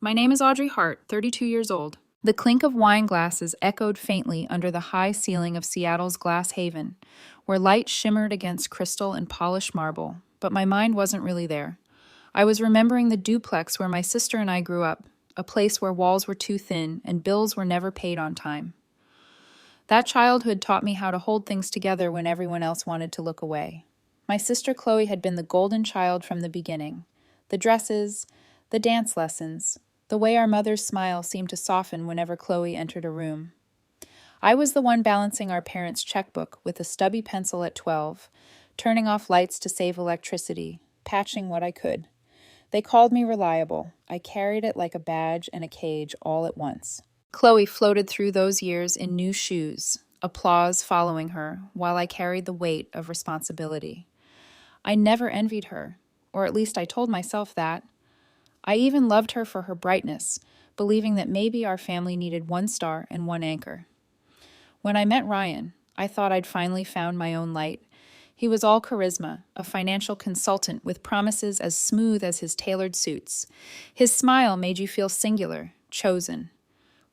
My name is Audrey Hart, 32 years old. The clink of wine glasses echoed faintly under the high ceiling of Seattle's Glass Haven, where light shimmered against crystal and polished marble, but my mind wasn't really there. I was remembering the duplex where my sister and I grew up, a place where walls were too thin and bills were never paid on time. That childhood taught me how to hold things together when everyone else wanted to look away. My sister Chloe had been the golden child from the beginning. The dresses, the dance lessons, the way our mother's smile seemed to soften whenever Chloe entered a room. I was the one balancing our parents' checkbook with a stubby pencil at 12, turning off lights to save electricity, patching what I could. They called me reliable. I carried it like a badge and a cage all at once. Chloe floated through those years in new shoes, applause following her, while I carried the weight of responsibility. I never envied her, or at least I told myself that. I even loved her for her brightness, believing that maybe our family needed one star and one anchor. When I met Ryan, I thought I'd finally found my own light. He was all charisma, a financial consultant with promises as smooth as his tailored suits. His smile made you feel singular, chosen.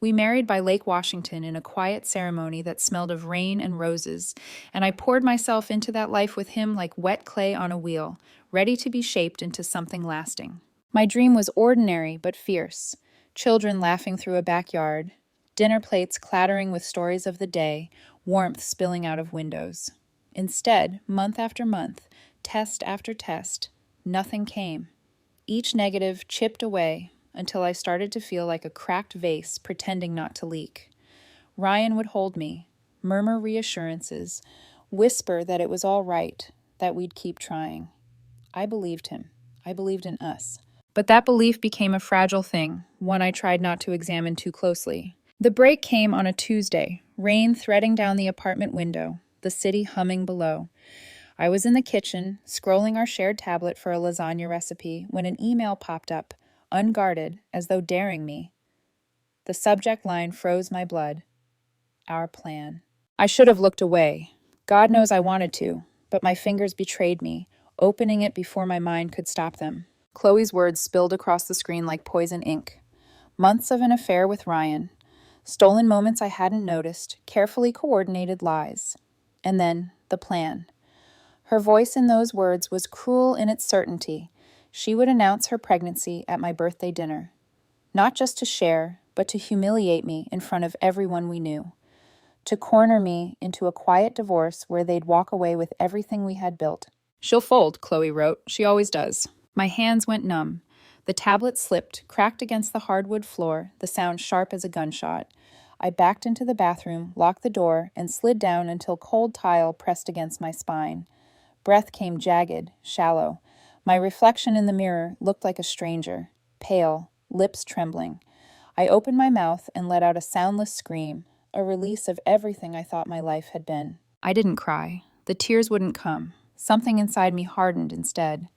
We married by Lake Washington in a quiet ceremony that smelled of rain and roses, and I poured myself into that life with him like wet clay on a wheel, ready to be shaped into something lasting. My dream was ordinary but fierce. Children laughing through a backyard, dinner plates clattering with stories of the day, warmth spilling out of windows. Instead, month after month, test after test, nothing came. Each negative chipped away until I started to feel like a cracked vase pretending not to leak. Ryan would hold me, murmur reassurances, whisper that it was all right, that we'd keep trying. I believed him. I believed in us. But that belief became a fragile thing, one I tried not to examine too closely. The break came on a Tuesday, rain threading down the apartment window, the city humming below. I was in the kitchen, scrolling our shared tablet for a lasagna recipe, when an email popped up, unguarded, as though daring me. The subject line froze my blood. Our plan. I should have looked away. God knows I wanted to, but my fingers betrayed me, opening it before my mind could stop them. Chloe's words spilled across the screen like poison ink. Months of an affair with Ryan. Stolen moments I hadn't noticed, carefully coordinated lies. And then, the plan. Her voice in those words was cruel in its certainty. She would announce her pregnancy at my birthday dinner. Not just to share, but to humiliate me in front of everyone we knew. To corner me into a quiet divorce where they'd walk away with everything we had built. She'll fold, Chloe wrote. She always does. My hands went numb. The tablet slipped, cracked against the hardwood floor, the sound sharp as a gunshot. I backed into the bathroom, locked the door, and slid down until cold tile pressed against my spine. Breath came jagged, shallow. My reflection in the mirror looked like a stranger, pale, lips trembling. I opened my mouth and let out a soundless scream, a release of everything I thought my life had been. I didn't cry. The tears wouldn't come. Something inside me hardened instead.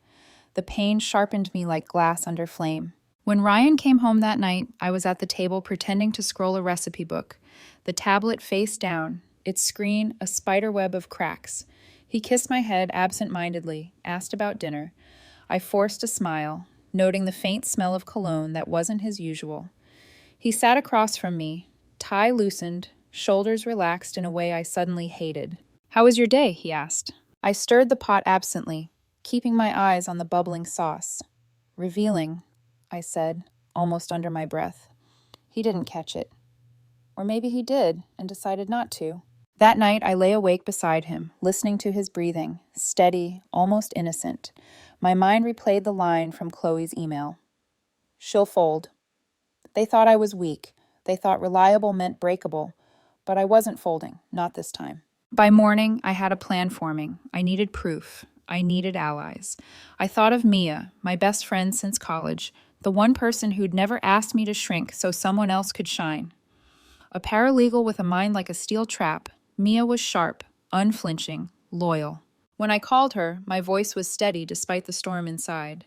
The pain sharpened me like glass under flame. When Ryan came home that night, I was at the table pretending to scroll a recipe book, the tablet face down, its screen a spider web of cracks. He kissed my head absent-mindedly, asked about dinner. I forced a smile, noting the faint smell of cologne that wasn't his usual. He sat across from me, tie loosened, shoulders relaxed in a way I suddenly hated. "How was your day?" he asked. I stirred the pot absently, keeping my eyes on the bubbling sauce. "Revealing," I said, almost under my breath. He didn't catch it. Or maybe he did, and decided not to. That night, I lay awake beside him, listening to his breathing, steady, almost innocent. My mind replayed the line from Chloe's email. "She'll fold." They thought I was weak. They thought reliable meant breakable. But I wasn't folding, not this time. By morning, I had a plan forming. I needed proof. I needed allies. I thought of Mia, my best friend since college, the one person who'd never asked me to shrink so someone else could shine. A paralegal with a mind like a steel trap, Mia was sharp, unflinching, loyal. When I called her, my voice was steady despite the storm inside.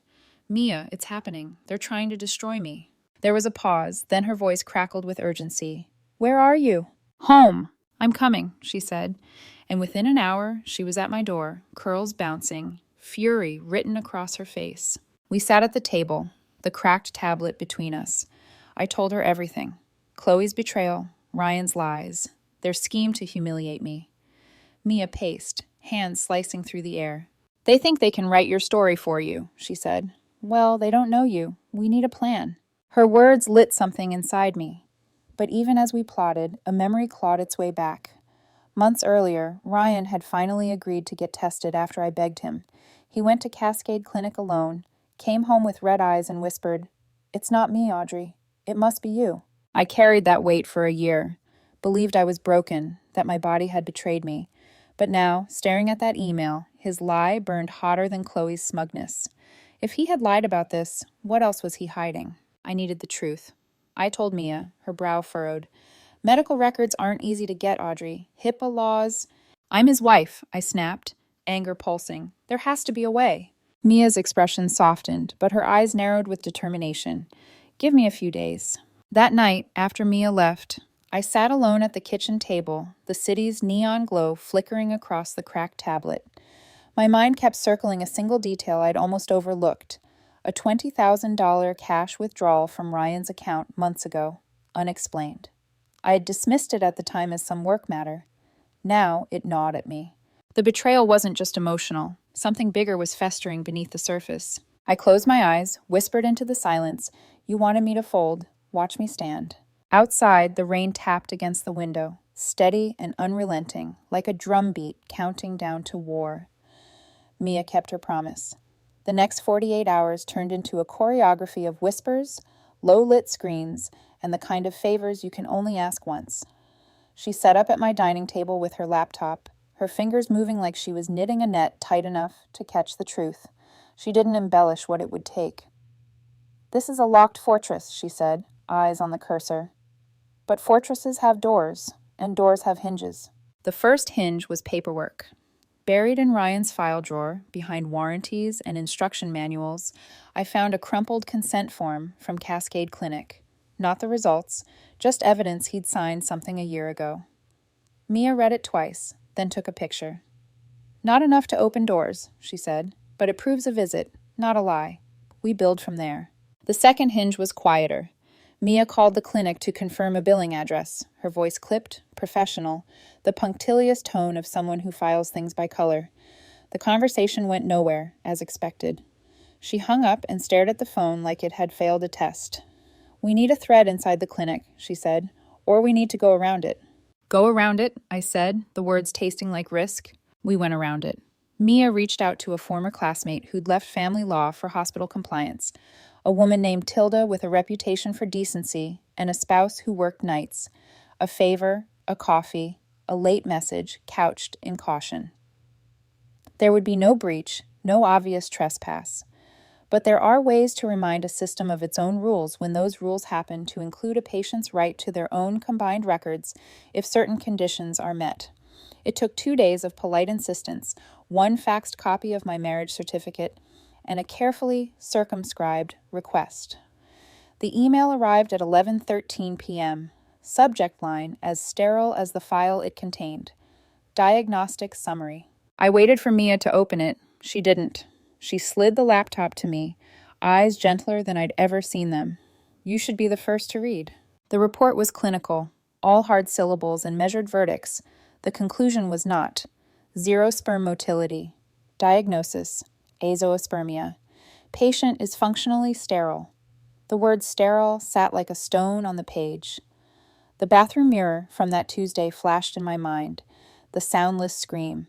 "Mia, it's happening. They're trying to destroy me." There was a pause, then her voice crackled with urgency. "Where are you?" "Home." "I'm coming," she said. And within an hour, she was at my door, curls bouncing, fury written across her face. We sat at the table, the cracked tablet between us. I told her everything. Chloe's betrayal, Ryan's lies, their scheme to humiliate me. Mia paced, hands slicing through the air. They think they can write your story for you, she said. Well, they don't know you. We need a plan. Her words lit something inside me. But even as we plotted, a memory clawed its way back. Months earlier, Ryan had finally agreed to get tested after I begged him. He went to Cascade Clinic alone, came home with red eyes and whispered, "It's not me, Audrey. It must be you." I carried that weight for a year, believed I was broken, that my body had betrayed me. But now, staring at that email, his lie burned hotter than Chloe's smugness. If he had lied about this, what else was he hiding? I needed the truth. I told Mia, her brow furrowed. Medical records aren't easy to get, Audrey. HIPAA laws. I'm his wife, I snapped, anger pulsing. There has to be a way. Mia's expression softened, but her eyes narrowed with determination. Give me a few days. That night, after Mia left, I sat alone at the kitchen table, the city's neon glow flickering across the cracked tablet. My mind kept circling a single detail I'd almost overlooked. A $20,000 cash withdrawal from Ryan's account months ago, unexplained. I had dismissed it at the time as some work matter. Now it gnawed at me. The betrayal wasn't just emotional. Something bigger was festering beneath the surface. I closed my eyes, whispered into the silence, "You wanted me to fold. Watch me stand." Outside, the rain tapped against the window, steady and unrelenting, like a drumbeat counting down to war. Mia kept her promise. The next 48 hours turned into a choreography of whispers, low-lit screens, and the kind of favors you can only ask once. She sat up at my dining table with her laptop, her fingers moving like she was knitting a net tight enough to catch the truth. She didn't embellish what it would take. "This is a locked fortress," she said, eyes on the cursor. "But fortresses have doors, and doors have hinges." The first hinge was paperwork. Buried in Ryan's file drawer, behind warranties and instruction manuals, I found a crumpled consent form from Cascade Clinic. Not the results, just evidence he'd signed something a year ago. Mia read it twice, then took a picture. "Not enough to open doors," she said, "but it proves a visit, not a lie. We build from there." The second hinge was quieter. Mia called the clinic to confirm a billing address, her voice clipped, professional, the punctilious tone of someone who files things by color. The conversation went nowhere, as expected. She hung up and stared at the phone like it had failed a test. "We need a thread inside the clinic," she said, "or we need to go around it." "Go around it," I said, the words tasting like risk. We went around it. Mia reached out to a former classmate who'd left family law for hospital compliance, a woman named Tilda with a reputation for decency, and a spouse who worked nights. A favor, a coffee, a late message couched in caution. There would be no breach, no obvious trespass. But there are ways to remind a system of its own rules when those rules happen to include a patient's right to their own combined records if certain conditions are met. It took 2 days of polite insistence, one faxed copy of my marriage certificate, and a carefully circumscribed request. The email arrived at 11:13 p.m., subject line as sterile as the file it contained. Diagnostic summary. I waited for Mia to open it. She didn't. She slid the laptop to me, eyes gentler than I'd ever seen them. "You should be the first to read." The report was clinical, all hard syllables and measured verdicts. The conclusion was not. 0 sperm motility. Diagnosis: azoospermia. Patient is functionally sterile. The word sterile sat like a stone on the page. The bathroom mirror from that Tuesday flashed in my mind, the soundless scream.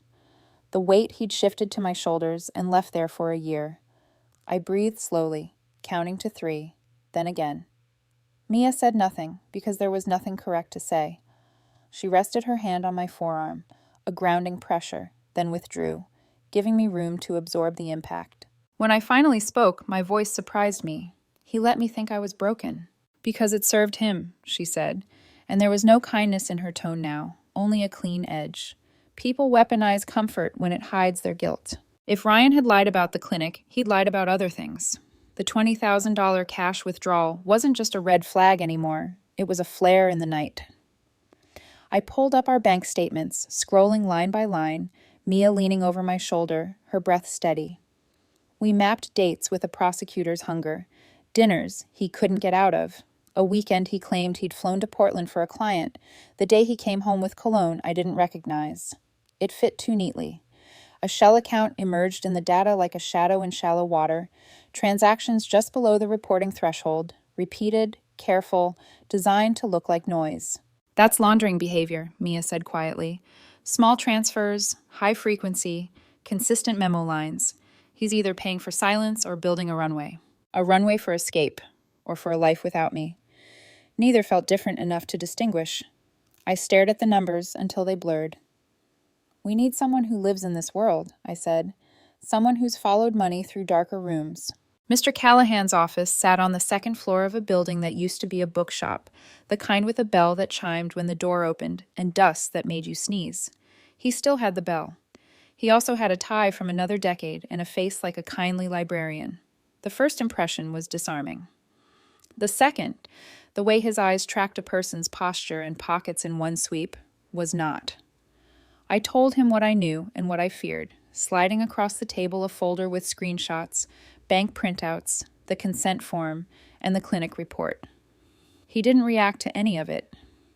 The weight he'd shifted to my shoulders and left there for a year. I breathed slowly, counting to 3, then again. Mia said nothing, because there was nothing correct to say. She rested her hand on my forearm, a grounding pressure, then withdrew, giving me room to absorb the impact. When I finally spoke, my voice surprised me. He let me think I was broken. "Because it served him," she said, and there was no kindness in her tone now, only a clean edge. People weaponize comfort when it hides their guilt. If Ryan had lied about the clinic, he'd lied about other things. The $20,000 cash withdrawal wasn't just a red flag anymore. It was a flare in the night. I pulled up our bank statements, scrolling line by line, Mia leaning over my shoulder, her breath steady. We mapped dates with a prosecutor's hunger, dinners he couldn't get out of, A weekend he claimed he'd flown to Portland for a client. The day he came home with cologne I didn't recognize. It fit too neatly. A shell account emerged in the data like a shadow in shallow water. Transactions just below the reporting threshold. Repeated, careful, designed to look like noise. That's laundering behavior, Mia said quietly. Small transfers, high frequency, consistent memo lines. He's either paying for silence or building a runway. A runway for escape, or for a life without me. Neither felt different enough to distinguish. I stared at the numbers until they blurred. We need someone who lives in this world, I said. Someone who's followed money through darker rooms. Mr. Callahan's office sat on the second floor of a building that used to be a bookshop, the kind with a bell that chimed when the door opened and dust that made you sneeze. He still had the bell. He also had a tie from another decade and a face like a kindly librarian. The first impression was disarming. The second, the way his eyes tracked a person's posture and pockets in one sweep, was not. I told him what I knew and what I feared, sliding across the table a folder with screenshots, bank printouts, the consent form, and the clinic report. He didn't react to any of it.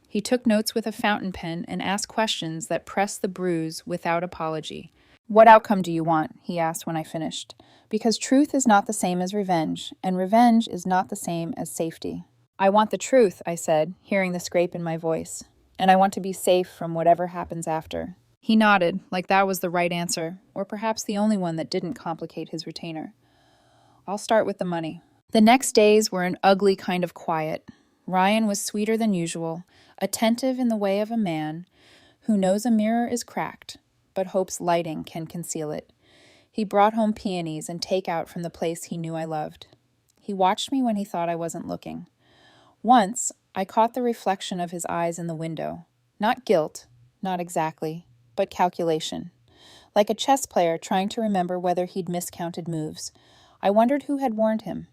He took notes with a fountain pen and asked questions that pressed the bruise without apology. What outcome do you want? He asked when I finished. Because truth is not the same as revenge, and revenge is not the same as safety. I want the truth, I said, hearing the scrape in my voice. And I want to be safe from whatever happens after. He nodded, like that was the right answer, or perhaps the only one that didn't complicate his retainer. I'll start with the money. The next days were an ugly kind of quiet. Ryan was sweeter than usual, attentive in the way of a man who knows a mirror is cracked, but hopes lighting can conceal it. He brought home peonies and takeout from the place he knew I loved. He watched me when he thought I wasn't looking. Once, I caught the reflection of his eyes in the window. Not guilt, not exactly, but calculation. Like a chess player trying to remember whether he'd miscounted moves. I wondered who had warned him.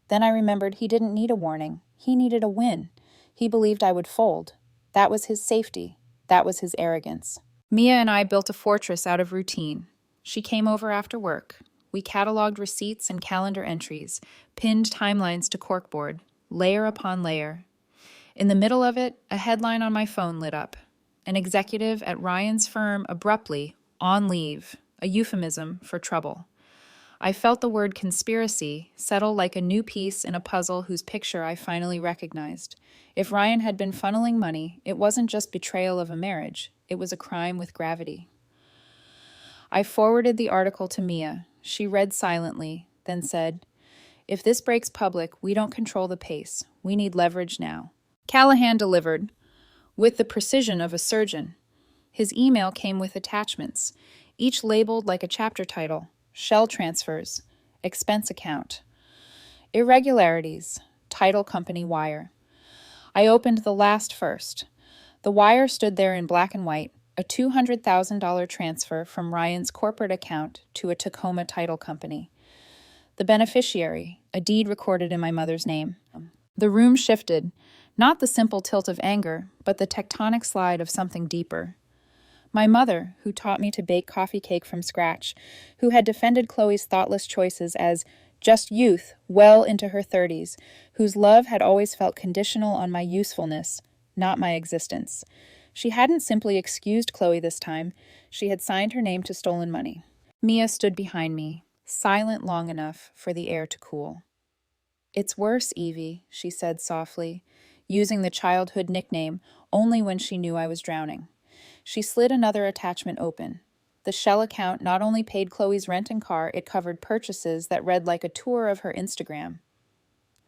Then I remembered he didn't need a warning. He needed a win. He believed I would fold. That was his safety. That was his arrogance. Mia and I built a fortress out of routine. She came over after work. We cataloged receipts and calendar entries, pinned timelines to corkboard, layer upon layer. In the middle of it, a headline on my phone lit up. An executive at Ryan's firm abruptly, on leave, a euphemism for trouble. I felt the word conspiracy settle like a new piece in a puzzle whose picture I finally recognized. If Ryan had been funneling money, it wasn't just betrayal of a marriage. It was a crime with gravity. I forwarded the article to Mia. She read silently, then said, "If this breaks public, we don't control the pace. We need leverage now." Callahan delivered, with the precision of a surgeon. His email came with attachments, each labeled like a chapter title: shell transfers, expense account, irregularities, title company wire. I opened the last first. The wire stood there in black and white, a $200,000 transfer from Ryan's corporate account to a Tacoma title company. The beneficiary, a deed recorded in my mother's name. The room shifted, not the simple tilt of anger, but the tectonic slide of something deeper. My mother, who taught me to bake coffee cake from scratch, who had defended Chloe's thoughtless choices as just youth well into her 30s, whose love had always felt conditional on my usefulness, not my existence. She hadn't simply excused Chloe this time. She had signed her name to stolen money. Mia stood behind me, silent long enough for the air to cool. "It's worse, Evie," she said softly, using the childhood nickname only when she knew I was drowning. She slid another attachment open. The shell account not only paid Chloe's rent and car, it covered purchases that read like a tour of her Instagram.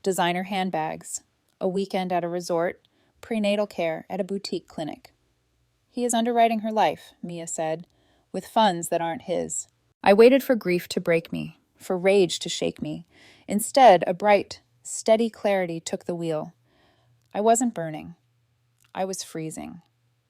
Designer handbags, a weekend at a resort, prenatal care at a boutique clinic. "He is underwriting her life," Mia said, "with funds that aren't his." I waited for grief to break me, for rage to shake me. Instead, a bright, steady clarity took the wheel. I wasn't burning. I was freezing.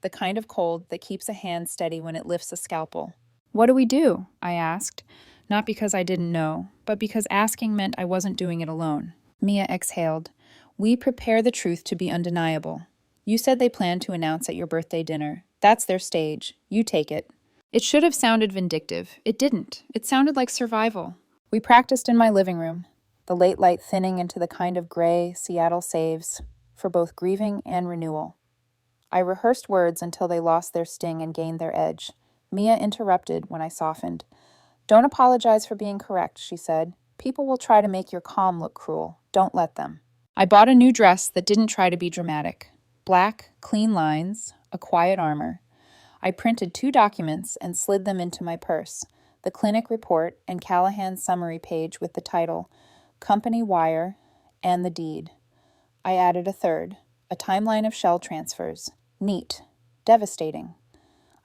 The kind of cold that keeps a hand steady when it lifts a scalpel. "What do we do?" I asked, not because I didn't know, but because asking meant I wasn't doing it alone. Mia exhaled. "We prepare the truth to be undeniable. You said they plan to announce at your birthday dinner. That's their stage. You take it." It should have sounded vindictive. It didn't. It sounded like survival. We practiced in my living room, the late light thinning into the kind of gray Seattle saves. for both grieving and renewal. I rehearsed words until they lost their sting and gained their edge. Mia interrupted when I softened. "Don't apologize for being correct," she said. "People will try to make your calm look cruel. Don't let them." I bought a new dress that didn't try to be dramatic. Black, clean lines, a quiet armor. I printed 2 documents and slid them into my purse, the clinic report and Callahan's summary page with the title, Company Wire, and the deed. I added a third, a timeline of shell transfers. Neat. Devastating.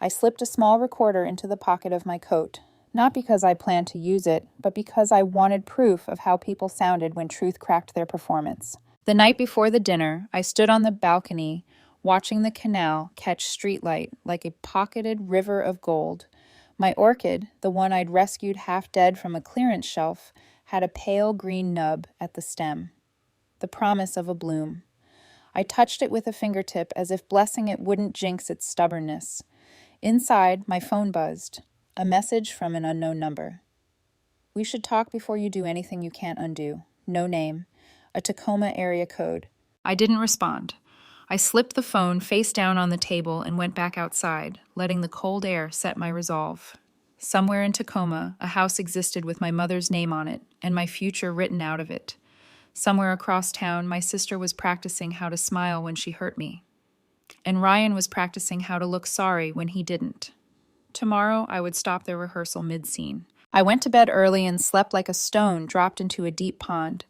I slipped a small recorder into the pocket of my coat, not because I planned to use it, but because I wanted proof of how people sounded when truth cracked their performance. The night before the dinner, I stood on the balcony, watching the canal catch streetlight like a pocketed river of gold. My orchid, the one I'd rescued half dead from a clearance shelf, had a pale green nub at the stem. The promise of a bloom. I touched it with a fingertip as if blessing it wouldn't jinx its stubbornness. Inside, my phone buzzed. A message from an unknown number. "We should talk before you do anything you can't undo. No name. A Tacoma area code." I didn't respond. I slipped the phone face down on the table and went back outside, letting the cold air set my resolve. Somewhere in Tacoma, a house existed with my mother's name on it and my future written out of it. Somewhere across town, my sister was practicing how to smile when she hurt me. And Ryan was practicing how to look sorry when he didn't. Tomorrow, I would stop their rehearsal mid-scene. I went to bed early and slept like a stone dropped into a deep pond.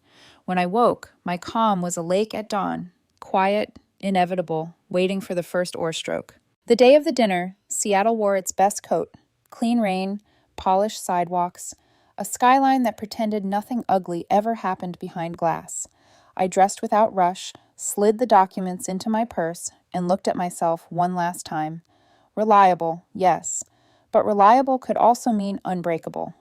When I woke, my calm was a lake at dawn, quiet, inevitable, waiting for the first oar stroke. The day of the dinner, Seattle wore its best coat, clean rain, polished sidewalks, a skyline that pretended nothing ugly ever happened behind glass. I dressed without rush, slid the documents into my purse, and looked at myself one last time. Reliable, yes, but reliable could also mean unbreakable.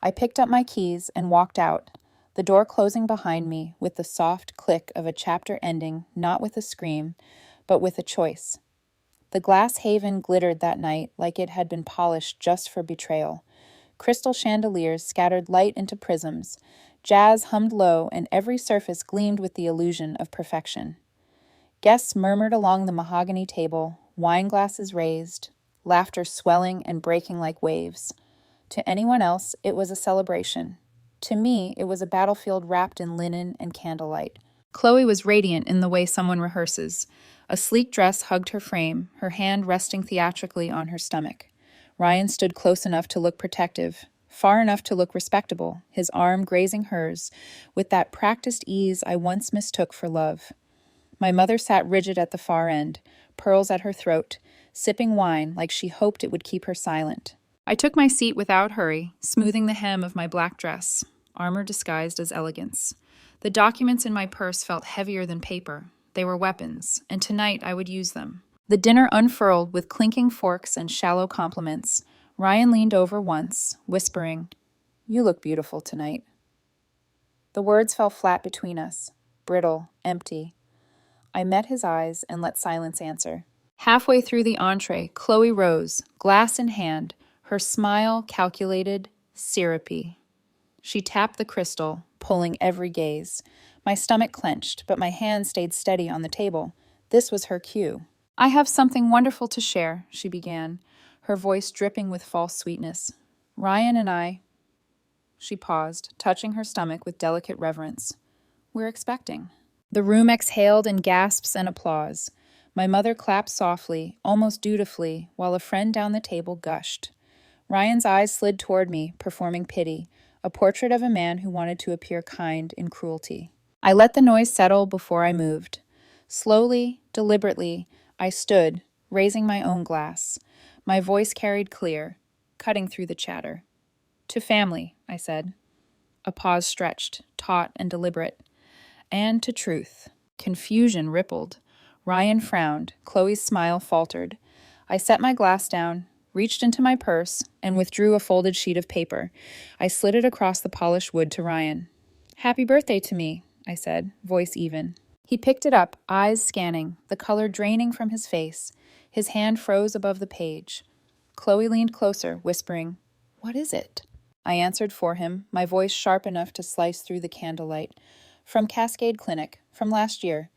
I picked up my keys and walked out, the door closing behind me with the soft click of a chapter ending not with a scream, but with a choice. The glass haven glittered that night like it had been polished just for betrayal. Crystal chandeliers scattered light into prisms. Jazz hummed low, and every surface gleamed with the illusion of perfection. Guests murmured along the mahogany table, wine glasses raised, laughter swelling and breaking like waves. To anyone else, it was a celebration. To me, it was a battlefield wrapped in linen and candlelight. Chloe was radiant in the way someone rehearses. A sleek dress hugged her frame, her hand resting theatrically on her stomach. Ryan stood close enough to look protective, far enough to look respectable, his arm grazing hers, with that practiced ease I once mistook for love. My mother sat rigid at the far end, pearls at her throat, sipping wine like she hoped it would keep her silent. I took my seat without hurry, smoothing the hem of my black dress, armor disguised as elegance. The documents in my purse felt heavier than paper. They were weapons, and tonight I would use them. The dinner unfurled with clinking forks and shallow compliments. Ryan leaned over once, whispering, "You look beautiful tonight." The words fell flat between us, brittle, empty. I met his eyes and let silence answer. Halfway through the entree, Chloe rose, glass in hand, her smile calculated, syrupy. She tapped the crystal, pulling every gaze. My stomach clenched, but my hand stayed steady on the table. This was her cue. "I have something wonderful to share," she began, her voice dripping with false sweetness. "Ryan and I—" She paused, touching her stomach with delicate reverence. "We're expecting." The room exhaled in gasps and applause. My mother clapped softly, almost dutifully, while a friend down the table gushed. Ryan's eyes slid toward me, performing pity, a portrait of a man who wanted to appear kind in cruelty. I let the noise settle before I moved. Slowly, deliberately, I stood, raising my own glass. My voice carried clear, cutting through the chatter. "To family," I said. A pause stretched, taut and deliberate. "And to truth." Confusion rippled. Ryan frowned. Chloe's smile faltered. I set my glass down, reached into my purse, and withdrew a folded sheet of paper. I slid it across the polished wood to Ryan. "Happy birthday to me," I said, voice even. He picked it up, eyes scanning, the color draining from his face. His hand froze above the page. Chloe leaned closer, whispering, "What is it?" I answered for him, my voice sharp enough to slice through the candlelight. "From Cascade Clinic, from last year.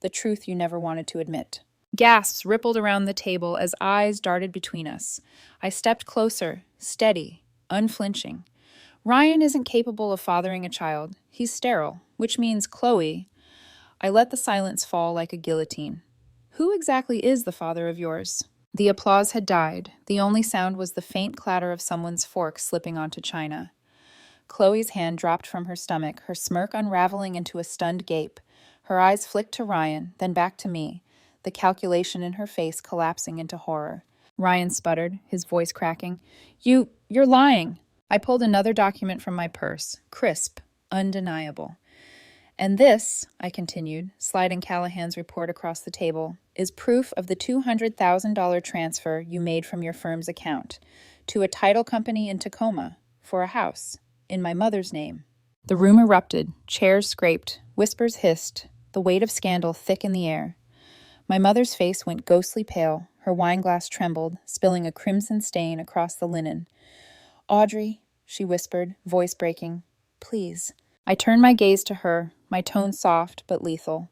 the truth you never wanted to admit. Gasps rippled around the table as eyes darted between us. I stepped closer, steady, unflinching. Ryan isn't capable of fathering a child. He's sterile, which means Chloe. I let the silence fall like a guillotine. Who exactly is the father of yours? The applause had died. The only sound was the faint clatter of someone's fork slipping onto china. Chloe's hand dropped from her stomach, her smirk unraveling into a stunned gape. Her eyes flicked to Ryan, then back to me, the calculation in her face collapsing into horror. Ryan sputtered, his voice cracking. You're lying. I pulled another document from my purse, crisp, undeniable. And this, I continued, sliding Callahan's report across the table, is proof of the $200,000 transfer you made from your firm's account to a title company in Tacoma for a house in my mother's name. The room erupted, chairs scraped, whispers hissed, the weight of scandal thick in the air. My mother's face went ghostly pale, her wineglass trembled, spilling a crimson stain across the linen. "Audrey," she whispered, voice breaking, "please." I turned my gaze to her, my tone soft but lethal.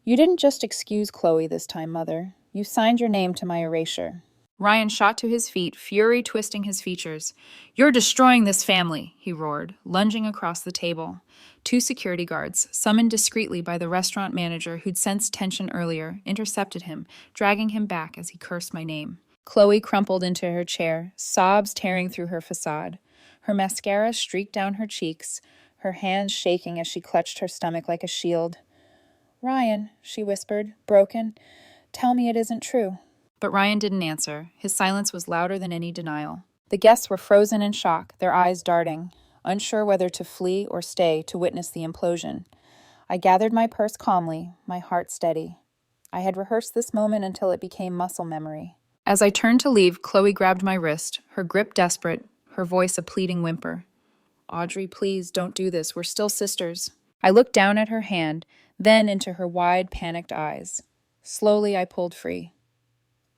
"You didn't just excuse Chloe this time, Mother. You signed your name to my erasure." Ryan shot to his feet, fury twisting his features. "You're destroying this family," he roared, lunging across the table. Two security guards, summoned discreetly by the restaurant manager who'd sensed tension earlier, intercepted him, dragging him back as he cursed my name. Chloe crumpled into her chair, sobs tearing through her facade. Her mascara streaked down her cheeks, her hands shaking as she clutched her stomach like a shield. "Ryan," she whispered, broken, "tell me it isn't true." But Ryan didn't answer. His silence was louder than any denial. The guests were frozen in shock, their eyes darting, unsure whether to flee or stay to witness the implosion. I gathered my purse calmly, my heart steady. I had rehearsed this moment until it became muscle memory. As I turned to leave, Chloe grabbed my wrist, her grip desperate, her voice a pleading whimper. "Audrey, please, don't do this. We're still sisters." I looked down at her hand, then into her wide, panicked eyes. Slowly, I pulled free.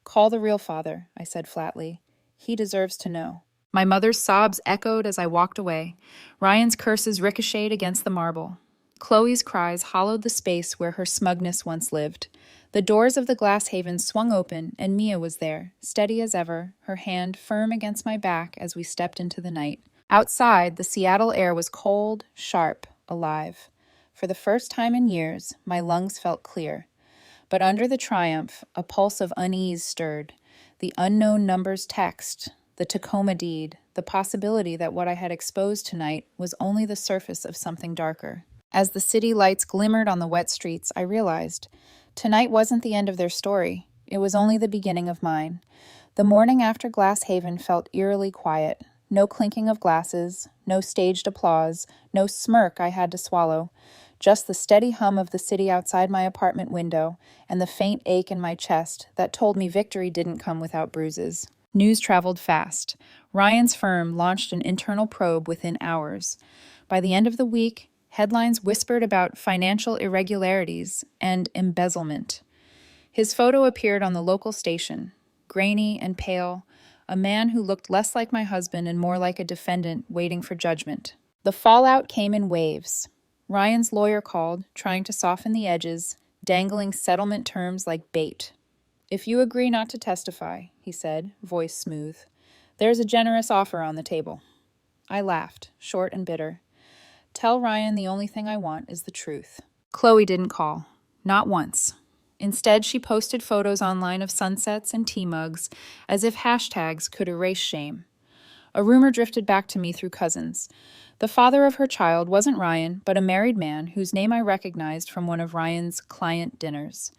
"Call the real father," I said flatly. "He deserves to know." My mother's sobs echoed as I walked away. Ryan's curses ricocheted against the marble. Chloe's cries hollowed the space where her smugness once lived. The doors of the glass haven swung open, and Mia was there, steady as ever, her hand firm against my back as we stepped into the night. Outside, the Seattle air was cold, sharp, alive. For the first time in years, my lungs felt clear. But under the triumph, a pulse of unease stirred. The unknown numbers text, the Tacoma deed, the possibility that what I had exposed tonight was only the surface of something darker. As the city lights glimmered on the wet streets, I realized tonight wasn't the end of their story. It was only the beginning of mine. The morning after Glass Haven felt eerily quiet. No clinking of glasses, no staged applause, no smirk I had to swallow. Just the steady hum of the city outside my apartment window and the faint ache in my chest that told me victory didn't come without bruises. News traveled fast. Ryan's firm launched an internal probe within hours. By the end of the week, headlines whispered about financial irregularities and embezzlement. His photo appeared on the local station, grainy and pale, a man who looked less like my husband and more like a defendant waiting for judgment. The fallout came in waves. Ryan's lawyer called, trying to soften the edges, dangling settlement terms like bait. "If you agree not to testify," he said, voice smooth, "there's a generous offer on the table." I laughed, short and bitter. "Tell Ryan the only thing I want is the truth." Chloe didn't call. Not once. Instead, she posted photos online of sunsets and tea mugs, as if hashtags could erase shame. A rumor drifted back to me through cousins. The father of her child wasn't Ryan, but a married man whose name I recognized from one of Ryan's client dinners.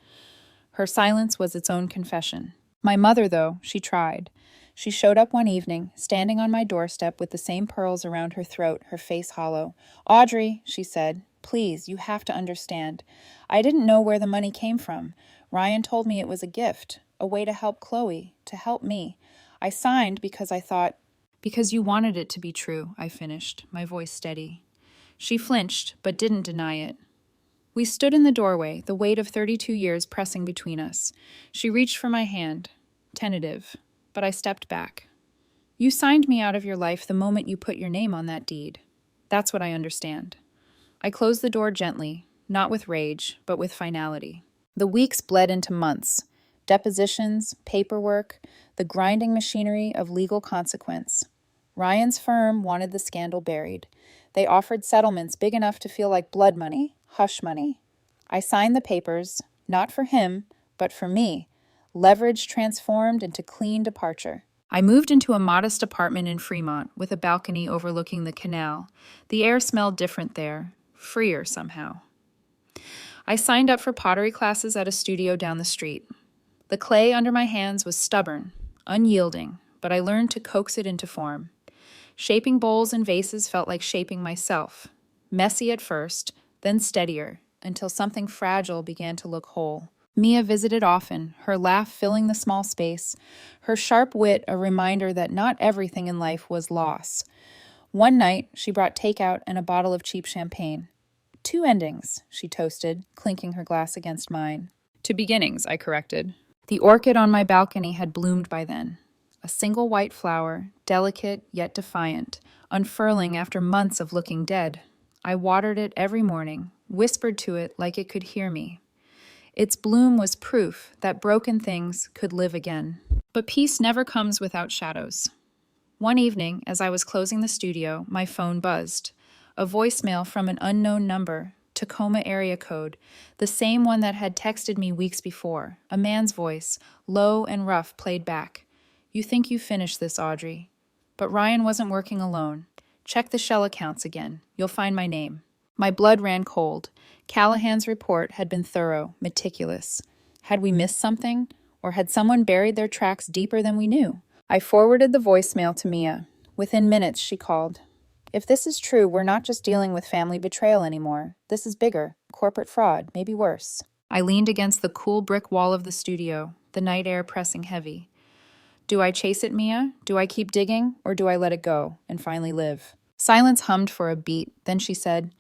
Her silence was its own confession. My mother, though, she tried. She showed up one evening, standing on my doorstep with the same pearls around her throat, her face hollow. "Audrey," she said, "please, you have to understand. I didn't know where the money came from. Ryan told me it was a gift, a way to help Chloe, to help me. I signed because I thought—" "Because you wanted it to be true," I finished, my voice steady. She flinched, but didn't deny it. We stood in the doorway, the weight of 32 years pressing between us. She reached for my hand, tentative, but I stepped back. "You signed me out of your life the moment you put your name on that deed. That's what I understand." I closed the door gently, not with rage, but with finality. The weeks bled into months. Depositions, paperwork, the grinding machinery of legal consequence. Ryan's firm wanted the scandal buried. They offered settlements big enough to feel like blood money, hush money. I signed the papers, not for him, but for me. Leverage transformed into clean departure. I moved into a modest apartment in Fremont with a balcony overlooking the canal. The air smelled different there, freer somehow. I signed up for pottery classes at a studio down the street. The clay under my hands was stubborn, unyielding, but I learned to coax it into form. Shaping bowls and vases felt like shaping myself. Messy at first, then steadier, until something fragile began to look whole. Mia visited often, her laugh filling the small space, her sharp wit a reminder that not everything in life was loss. One night, she brought takeout and a bottle of cheap champagne. 2 endings, she toasted, clinking her glass against mine. 2 beginnings, I corrected. The orchid on my balcony had bloomed by then. A single white flower, delicate yet defiant, unfurling after months of looking dead. I watered it every morning, whispered to it like it could hear me. Its bloom was proof that broken things could live again. But peace never comes without shadows. One evening, as I was closing the studio, my phone buzzed. A voicemail from an unknown number, Tacoma area code, the same one that had texted me weeks before. A man's voice, low and rough, played back. "You think you finished this, Audrey." But Ryan wasn't working alone. "Check the shell accounts again. You'll find my name." My blood ran cold. Callahan's report had been thorough, meticulous. Had we missed something? Or had someone buried their tracks deeper than we knew? I forwarded the voicemail to Mia. Within minutes, she called. "If this is true, we're not just dealing with family betrayal anymore. This is bigger. Corporate fraud, maybe worse." I leaned against the cool brick wall of the studio, the night air pressing heavy. Do I chase it, Mia? Do I keep digging? Or do I let it go and finally live? Silence hummed for a beat. Then she said,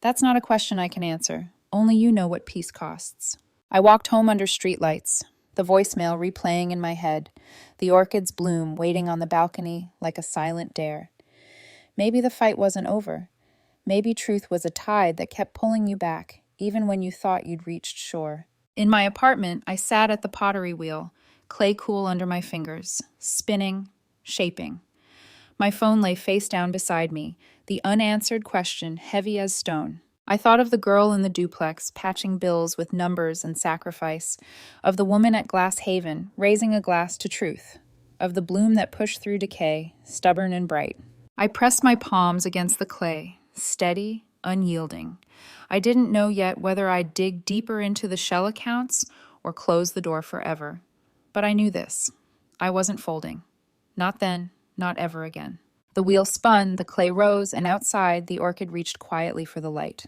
"That's not a question I can answer. Only you know what peace costs." I walked home under streetlights, the voicemail replaying in my head, the orchid's bloom waiting on the balcony like a silent dare. Maybe the fight wasn't over. Maybe truth was a tide that kept pulling you back, even when you thought you'd reached shore. In my apartment, I sat at the pottery wheel, clay cool under my fingers, spinning, shaping. My phone lay face down beside me, the unanswered question heavy as stone. I thought of the girl in the duplex, patching bills with numbers and sacrifice, of the woman at Glass Haven, raising a glass to truth, of the bloom that pushed through decay, stubborn and bright. I pressed my palms against the clay, steady, unyielding. I didn't know yet whether I'd dig deeper into the shell accounts or close the door forever. But I knew this. I wasn't folding. Not then, not ever again. The wheel spun, the clay rose, and outside, the orchid reached quietly for the light.